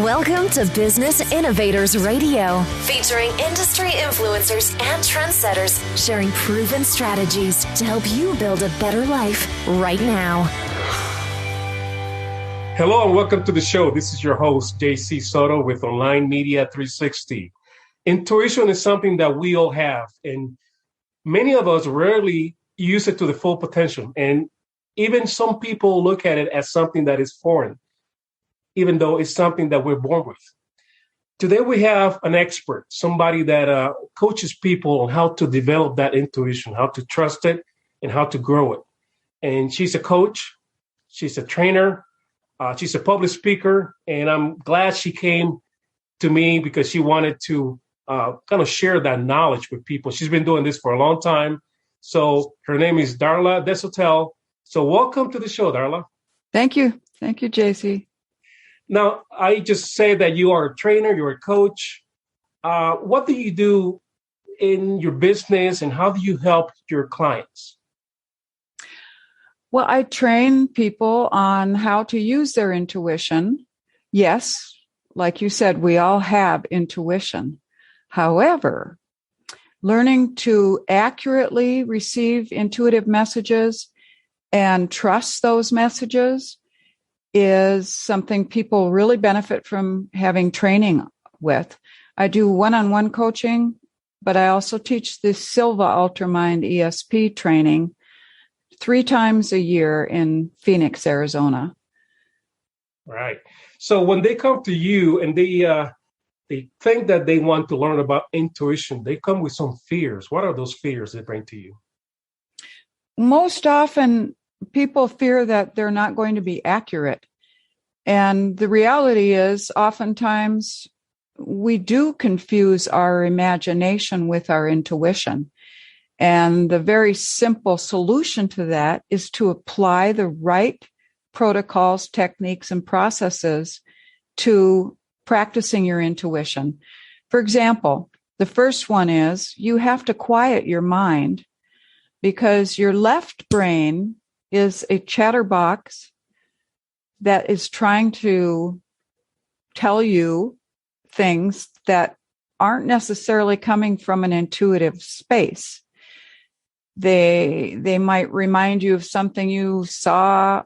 Welcome to Business Innovators Radio, featuring industry influencers and trendsetters sharing proven strategies to help you build a better life right now. Hello and welcome to the show. This is your host, JC Soto with Online Media 360. Intuition is something that we all have, and many of us rarely use it to the full potential. And even some people look at it as something that is foreign, even though it's something that we're born with. Today, we have an expert, somebody that coaches people on how to develop that intuition, how to trust it, and how to grow it. And she's a coach, she's a trainer, she's a public speaker, and I'm glad she came to me because she wanted to kind of share that knowledge with people. She's been doing this for a long time. So her name is Darla Desautel. So welcome to the show, Darla. Thank you. Thank you, JC. Now, I just say that you are a trainer, you're a coach. What do you do in your business and how do you help your clients? Well, I train people on how to use their intuition. Yes, like you said, we all have intuition. However, learning to accurately receive intuitive messages and trust those messages is something people really benefit from having training with. I do one-on-one coaching, but I also teach the Silva UltraMind ESP Training 3 times a year in Phoenix, Arizona. Right. So when they come to you and they think that they want to learn about intuition, they come with some fears. What are those fears they bring to you? Most often, people fear that they're not going to be accurate. And the reality is, oftentimes, we do confuse our imagination with our intuition. And the very simple solution to that is to apply the right protocols, techniques, and processes to practicing your intuition. For example, the first one is you have to quiet your mind because your left brain is a chatterbox that is trying to tell you things that aren't necessarily coming from an intuitive space. They might remind you of something you saw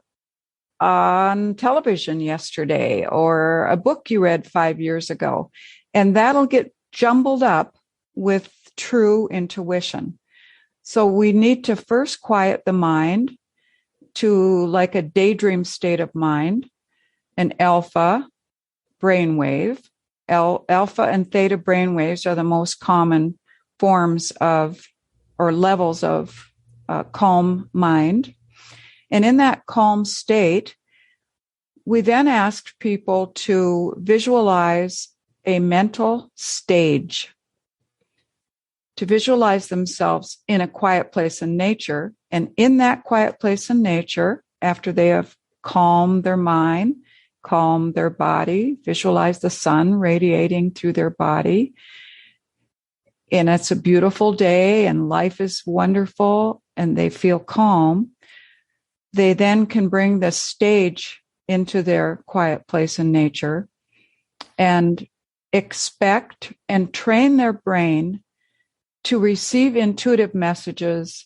on television yesterday or a book you read 5 years ago, and that'll get jumbled up with true intuition. So we need to first quiet the mind to like a daydream state of mind, an alpha brainwave. Alpha and theta brainwaves are the most common forms of or levels of calm mind. And in that calm state, we then asked people to visualize a mental stage, to visualize themselves in a quiet place in nature. And in that quiet place in nature, after they have calmed their mind, calmed their body, visualize the sun radiating through their body, and it's a beautiful day and life is wonderful and they feel calm, they then can bring the stage into their quiet place in nature and expect and train their brain to receive intuitive messages,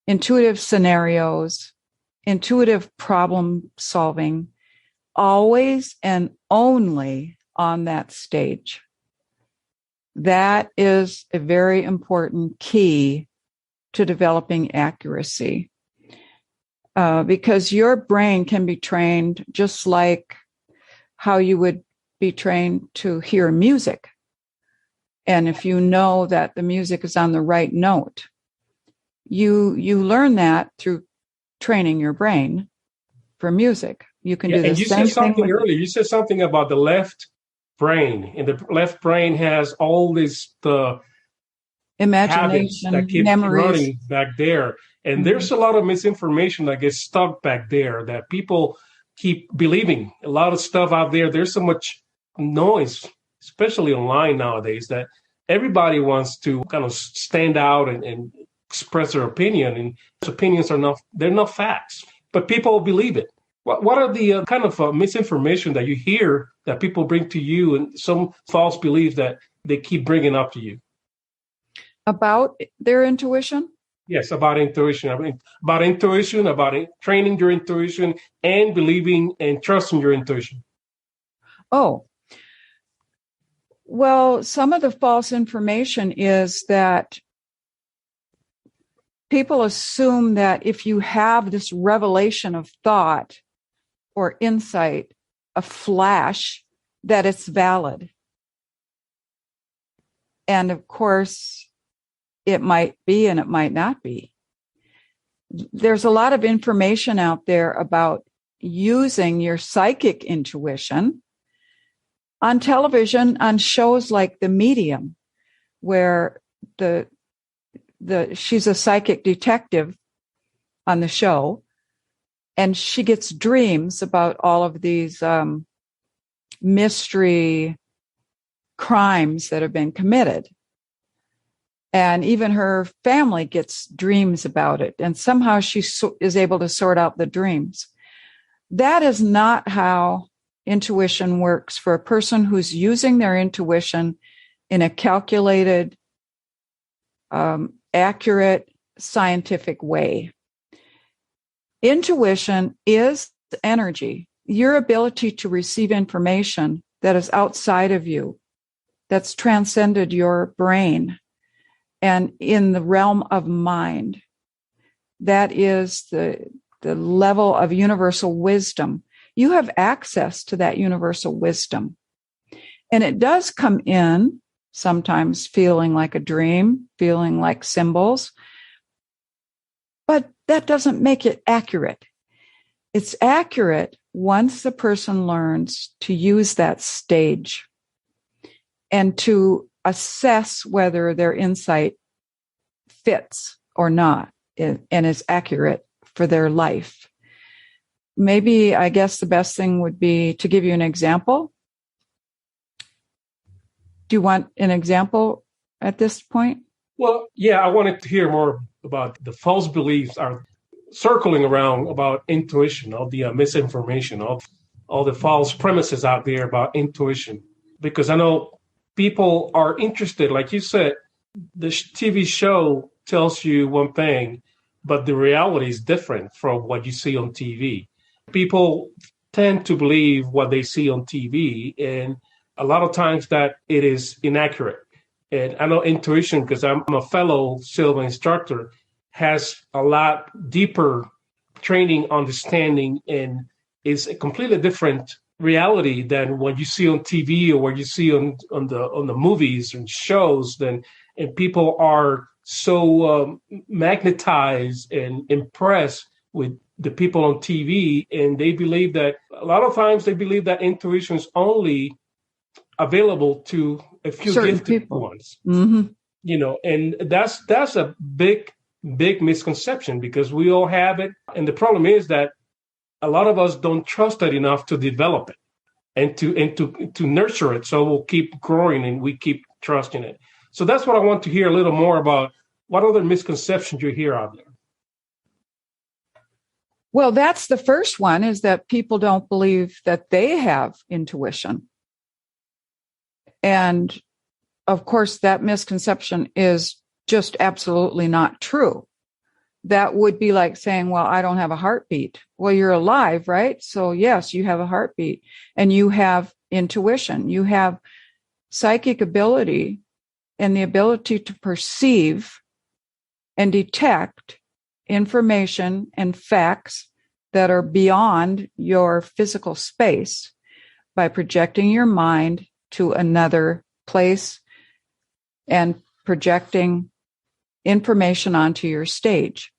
intuitive scenarios, intuitive problem solving, always and only on that stage. That is a very important key to developing accuracy. Because your brain can be trained just like how you would be trained to hear music. And if you know that the music is on the right note, you learn that through training your brain for music. You can do the same thing. And you said something earlier. You said something about the left brain, and the left brain has all this imagination, that keep memories running back there. And there's a lot of misinformation that gets stuck back there that people keep believing. A lot of stuff out there. There's so much noise, especially online nowadays, that everybody wants to kind of stand out and express their opinion. And those opinions they're not facts, but people believe it. What are the kind of misinformation that you hear that people bring to you and some false beliefs that they keep bringing up to you? About their intuition? Yes, about intuition. About training your intuition and believing and trusting your intuition. Oh, well, some of the false information is that people assume that if you have this revelation of thought or insight, a flash, that it's valid. And of course, it might be and it might not be. There's a lot of information out there about using your psychic intuition on television, on shows like The Medium, where she's a psychic detective on the show, and she gets dreams about all of these mystery crimes that have been committed. And even her family gets dreams about it. And somehow she is able to sort out the dreams. That is not how intuition works for a person who's using their intuition in a calculated, accurate, scientific way. Intuition is energy, your ability to receive information that is outside of you, that's transcended your brain and in the realm of mind. That is the level of universal wisdom. You have access to that universal wisdom. And it does come in sometimes feeling like a dream, feeling like symbols, but that doesn't make it accurate. It's accurate once the person learns to use that stage and to assess whether their insight fits or not and is accurate for their life. Maybe, I guess the best thing would be to give you an example. Do you want an example at this point? Well, yeah, I wanted to hear more about the false beliefs are circling around about intuition, all the misinformation, all the false premises out there about intuition. Because I know people are interested, like you said, the TV show tells you one thing, but the reality is different from what you see on TV. People tend to believe what they see on TV, and a lot of times that it is inaccurate. And I know intuition, because I'm a fellow Silva instructor, has a lot deeper training, understanding, and is a completely different reality than what you see on TV or what you see on the movies and shows. And people are so magnetized and impressed with the people on TV, and they believe that a lot of times they believe that intuition is only available to a few certain gifted people. ones. Mm-hmm. You know, and that's a big misconception, because we all have it. And the problem is that a lot of us don't trust it enough to develop it and to nurture it. So we'll keep growing and we keep trusting it. So that's what I want to hear a little more about. What other misconceptions you hear out there? Well, that's the first one, is that people don't believe that they have intuition. And of course, that misconception is just absolutely not true. That would be like saying, well, I don't have a heartbeat. Well, you're alive, right? So yes, you have a heartbeat and you have intuition. You have psychic ability and the ability to perceive and detect information and facts that are beyond your physical space by projecting your mind to another place and projecting information onto your stage.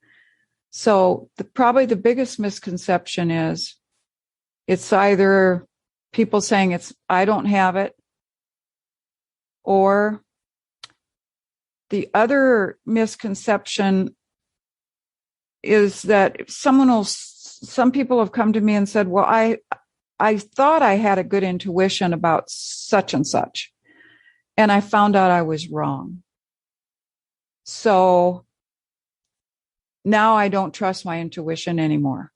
So probably the biggest misconception is it's either people saying I don't have it, or the other misconception is that some people have come to me and said, well, I thought I had a good intuition about such and such, and I found out I was wrong. So now I don't trust my intuition anymore.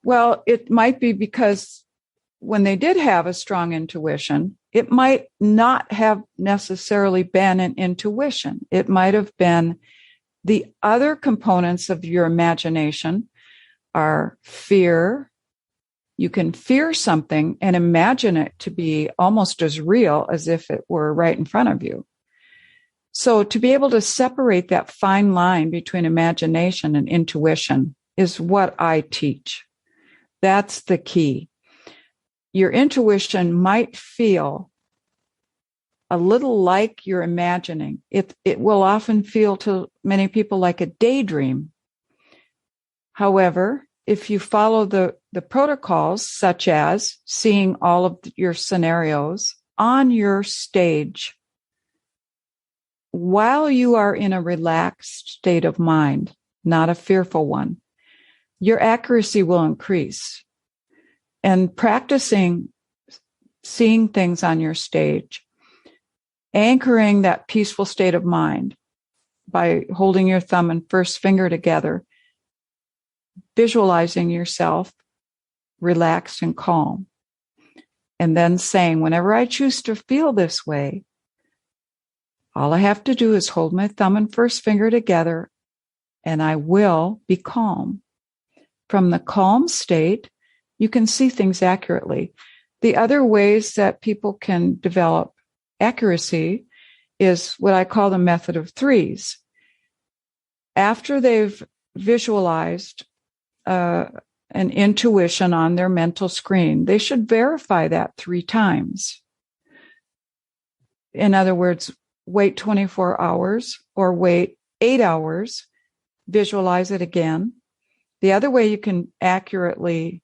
Well, it might be because when they did have a strong intuition, it might not have necessarily been an intuition. It might have been the other components of your imagination are fear. You can fear something and imagine it to be almost as real as if it were right in front of you. So to be able to separate that fine line between imagination and intuition is what I teach. That's the key. Your intuition might feel a little like you're imagining. It will often feel to many people like a daydream. However, if you follow the protocols, such as seeing all of your scenarios on your stage, while you are in a relaxed state of mind, not a fearful one, your accuracy will increase. And practicing seeing things on your stage, anchoring that peaceful state of mind by holding your thumb and first finger together, visualizing yourself relaxed and calm, and then saying, whenever I choose to feel this way, all I have to do is hold my thumb and first finger together, and I will be calm. From the calm state, you can see things accurately. The other ways that people can develop accuracy is what I call the method of threes. After they've visualized an intuition on their mental screen, they should verify that 3 times. In other words, wait 24 hours or wait 8 hours, visualize it again. The other way you can accurately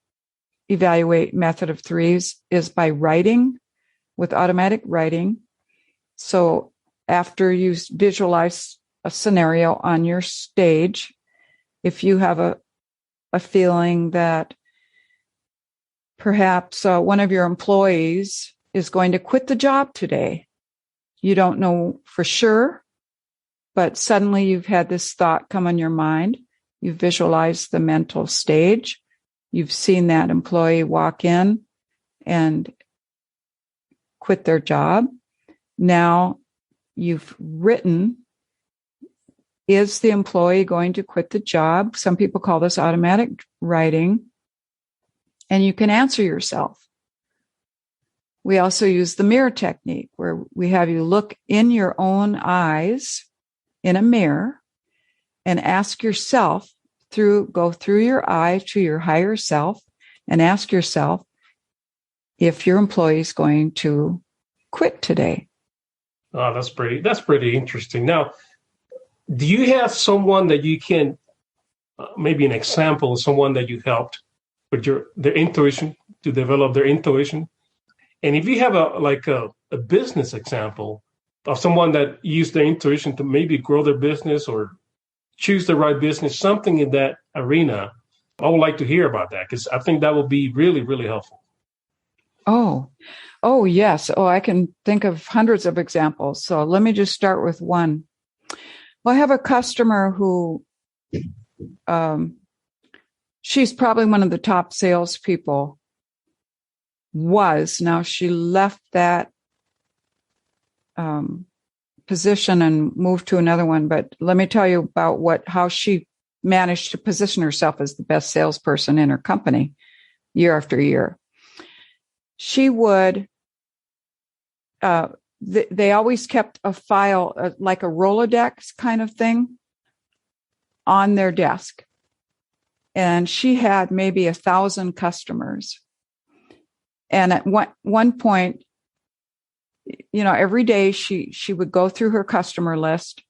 evaluate method of threes is by writing with automatic writing. So after you visualize a scenario on your stage, if you have a feeling that perhaps one of your employees is going to quit the job today, you don't know for sure, but suddenly you've had this thought come on your mind. You've visualized the mental stage. You've seen that employee walk in and quit their job. Now you've written, is the employee going to quit the job? Some people call this automatic writing. And you can answer yourself. We also use the mirror technique, where we have you look in your own eyes in a mirror and ask yourself, go through your eye to your higher self and ask yourself if your employee is going to quit today. Oh, that's pretty interesting. Now, do you have someone that you can, maybe an example of someone that you helped with their intuition, to develop their intuition? And if you have a business example of someone that used their intuition to maybe grow their business or choose the right business, something in that arena, I would like to hear about that, because I think that will be really, really helpful. Oh, yes. Oh, I can think of hundreds of examples. So let me just start with one. Well, I have a customer who, she's probably one of the top salespeople. Now she left that position and moved to another one. But let me tell you about how she managed to position herself as the best salesperson in her company year after year. She would, they always kept a file, like a Rolodex kind of thing, on their desk. And she had maybe 1,000 customers. And at one point, every day she would go through her customer list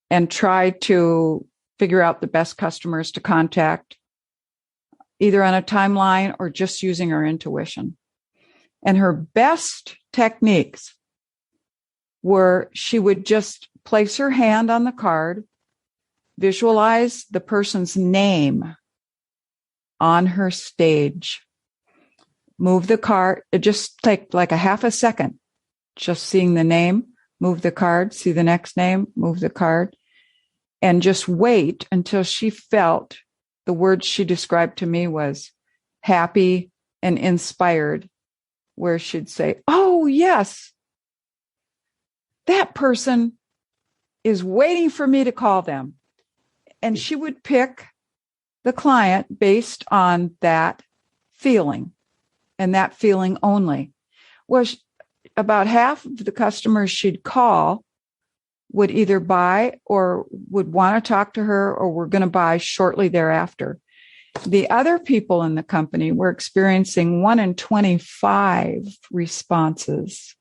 and try to figure out the best customers to contact, either on a timeline or just using her intuition. And her best techniques were she would just place her hand on the card, visualize the person's name on her stage, move the card. It just take like a half a second, just seeing the name, move the card, see the next name, move the card, and just wait until she felt the word she described to me was happy and inspired, where she'd say, oh, yes, that person is waiting for me to call them. And she would pick the client based on that feeling and that feeling only. Well, about half of the customers she'd call would either buy or would want to talk to her or were going to buy shortly thereafter. The other people in the company were experiencing 1 in 25 responses.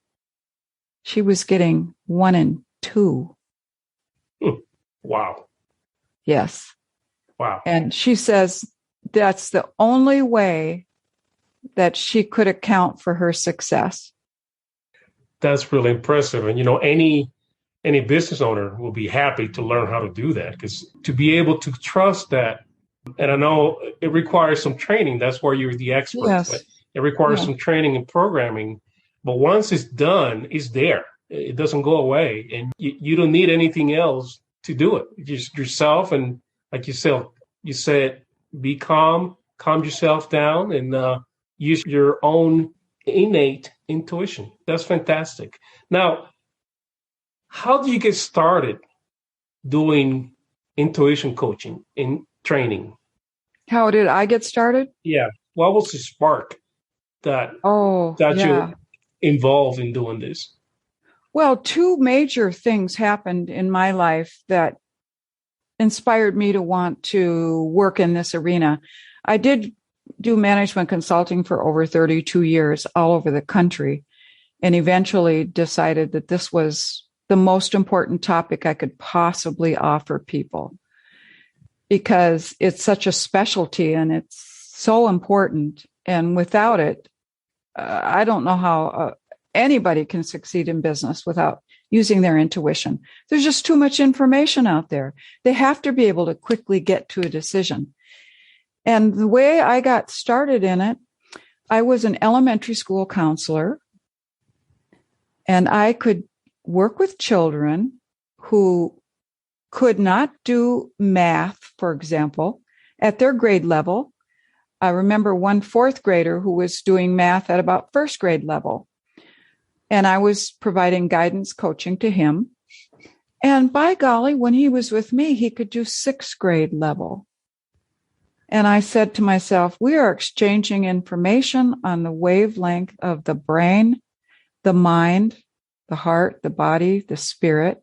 She was getting 1 in 2. Wow. Yes. Wow. And she says that's the only way that she could account for her success. That's really impressive. And, any business owner will be happy to learn how to do that, because to be able to trust that, and I know it requires some training. That's where you're the expert. Yes. But it requires some training and programming. But once it's done, it's there. It doesn't go away. And you don't need anything else to do it. Just yourself. And like you said, be calm yourself down, and use your own innate intuition. That's fantastic. Now, how do you get started doing intuition coaching and training? How did I get started? Yeah. What was the spark that you're involved in doing this? Well, 2 major things happened in my life that inspired me to want to work in this arena. I did do management consulting for over 32 years all over the country, and eventually decided that this was the most important topic I could possibly offer people, because it's such a specialty and it's so important. And without it, I don't know how anybody can succeed in business without using their intuition. There's just too much information out there. They have to be able to quickly get to a decision. And the way I got started in it, I was an elementary school counselor, and I could work with children who could not do math, for example, at their grade level. I remember one 4th grader who was doing math at about 1st grade level. And I was providing guidance coaching to him. And by golly, when he was with me, he could do 6th grade level. And I said to myself, we are exchanging information on the wavelength of the brain, the mind, the heart, the body, the spirit.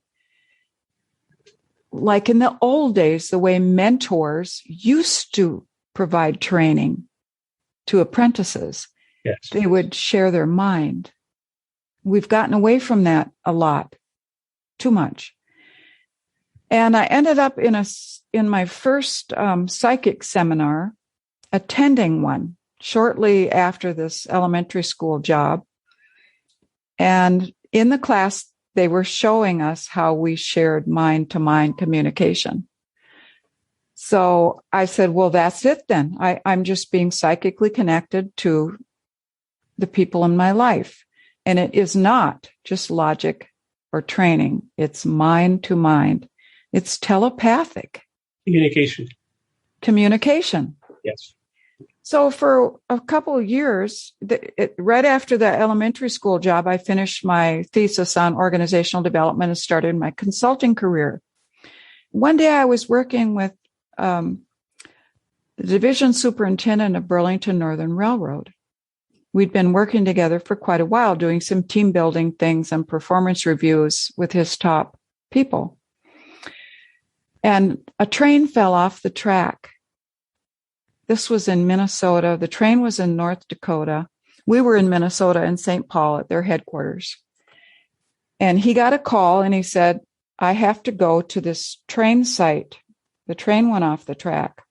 Like in the old days, the way mentors used to provide training to apprentices. Yes. They would share their mind. We've gotten away from that a lot, too much. And I ended up in my first psychic seminar, attending one shortly after this elementary school job. And in the class, they were showing us how we shared mind-to-mind communication. So I said, well, that's it then. I'm just being psychically connected to the people in my life. And it is not just logic or training. It's mind to mind. It's telepathic. Communication. Yes. So for a couple of years, right after the elementary school job, I finished my thesis on organizational development and started my consulting career. One day I was working with the division superintendent of Burlington Northern Railroad. We'd been working together for quite a while, doing some team building things and performance reviews with his top people. And a train fell off the track. This was in Minnesota. The train was in North Dakota. We were in Minnesota and St. Paul at their headquarters. And he got a call and he said, I have to go to this train site. The train went off the track.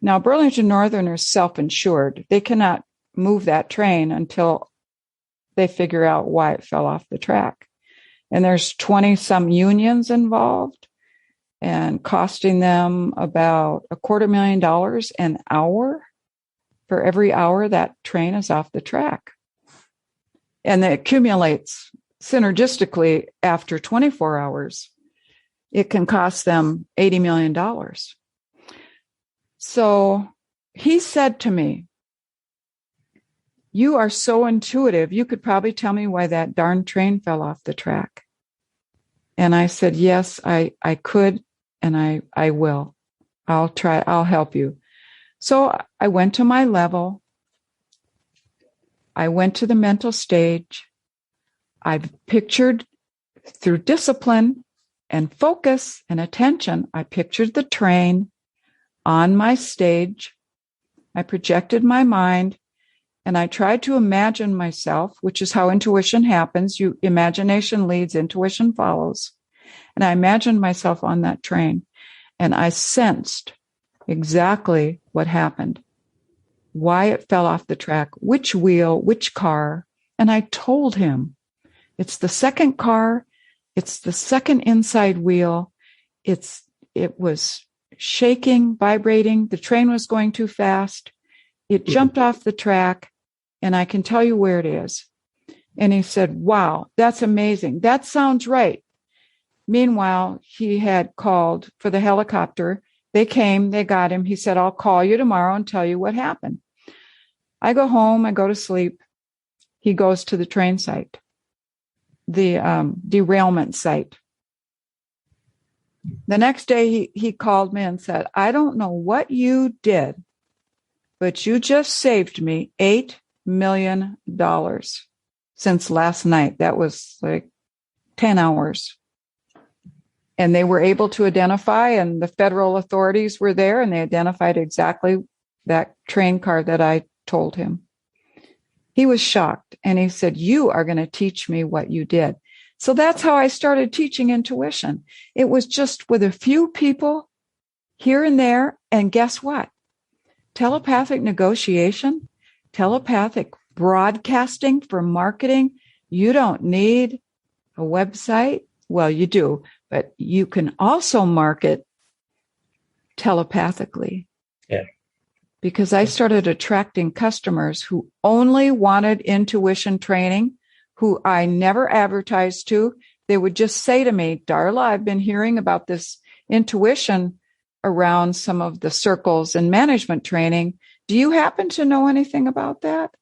Now, Burlington Northern is self-insured. They cannot move that train until they figure out why it fell off the track. And there's 20-some unions involved and costing them about $250,000 an hour for every hour that train is off the track. And it accumulates synergistically after 24 hours. It can cost them $80 million. So he said to me, "You are so intuitive. You could probably tell me why that darn train fell off the track." And I said, "Yes, I could, and I will. I'll try. I'll help you." So I went to my level. I went to the mental stage. I've pictured through discipline and focus and attention, I pictured the train on my stage. I projected my mind, and I tried to imagine myself, which is how intuition happens. Imagination leads, intuition follows. And I imagined myself on that train, and I sensed exactly what happened, why it fell off the track, which wheel, which car. And I told him, it's the second car. It's the second inside wheel. It was shaking, vibrating. The train was going too fast. It jumped off the track, and I can tell you where it is. And he said, "Wow, that's amazing. That sounds right." Meanwhile, he had called for the helicopter. They came, they got him. He said, "I'll call you tomorrow and tell you what happened." I go home, I go to sleep. He goes to the train site, the derailment site. The next day, he called me and said, "I don't know what you did, but you just saved me $8 million since last night." That was like 10 hours. And they were able to identify, and the federal authorities were there, and they identified exactly that train car that I told him. He was shocked, and he said, "You are going to teach me what you did." So that's how I started teaching intuition. It was just with a few people here and there. And guess what? Telepathic negotiation, telepathic broadcasting for marketing. You don't need a website. Well, you do, but you can also market telepathically. Yeah. Because I started attracting customers who only wanted intuition training, who I never advertised to. They would just say to me, "Darla, I've been hearing about this intuition around some of the circles and management training. Do you happen to know anything about that?"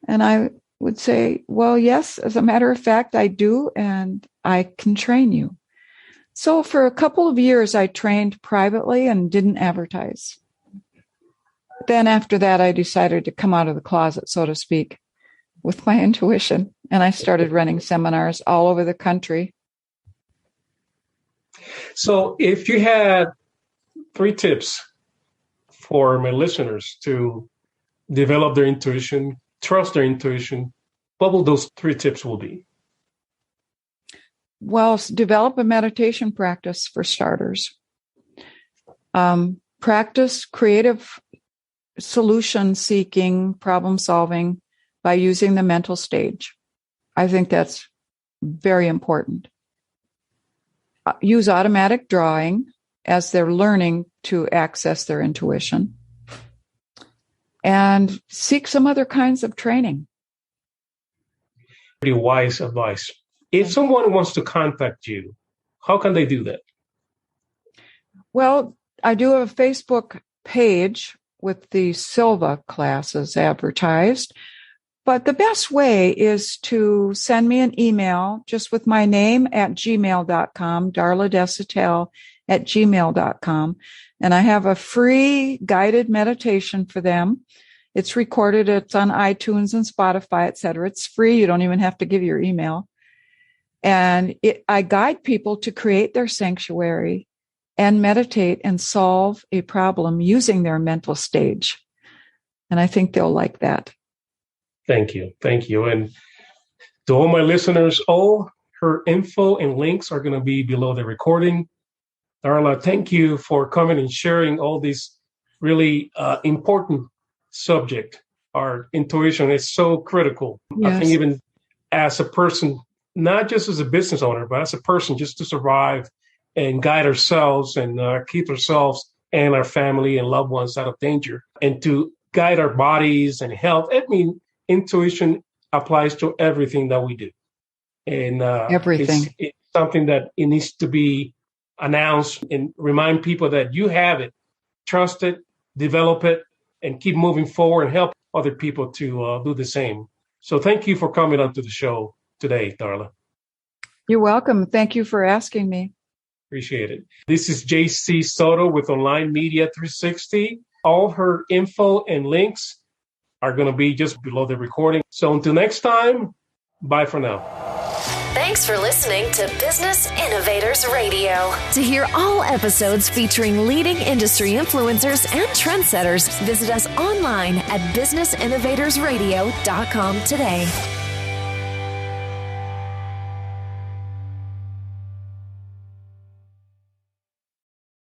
And I would say, "Well, yes, as a matter of fact, I do, and I can train you." So for a couple of years, I trained privately and didn't advertise. Then after that, I decided to come out of the closet, so to speak, with my intuition. And I started running seminars all over the country. So if you had 3 tips for my listeners to develop their intuition, trust their intuition, what will those 3 tips will be? Well, develop a meditation practice for starters. Practice creative solution seeking, problem solving by using the mental stage. I think that's very important. Use automatic drawing as they're learning to access their intuition, and seek some other kinds of training. Pretty wise advice. If someone wants to contact you, how can they do that? Well, I do have a Facebook page with the Silva classes advertised, but the best way is to send me an email just with my name at gmail.com, Darla Desautel at gmail.com. And I have a free guided meditation for them. It's recorded. It's on iTunes and Spotify, et cetera. It's free. You don't even have to give your email. And I guide people to create their sanctuary and meditate and solve a problem using their mental stage. And I think they'll like that. Thank you. Thank you. And to all my listeners, all her info and links are going to be below the recording. Darla, thank you for coming and sharing all these really important subject. Our intuition is so critical. Yes. I think even as a person, not just as a business owner, but as a person, just to survive and guide ourselves and keep ourselves and our family and loved ones out of danger, and to guide our bodies and health. I mean, intuition applies to everything that we do. And everything. It's something that it needs to be announced and remind people that you have it. trust it, develop it, and keep moving forward and help other people to do the same. So thank you for coming onto the show today, Darla. You're welcome. Thank you for asking me. Appreciate it. This is JC Soto with Online Media 360. All her info and links are going to be just below the recording. So until next time, bye for now. Thanks for listening to Business Innovators Radio. To hear all episodes featuring leading industry influencers and trendsetters, visit us online at businessinnovatorsradio.com today.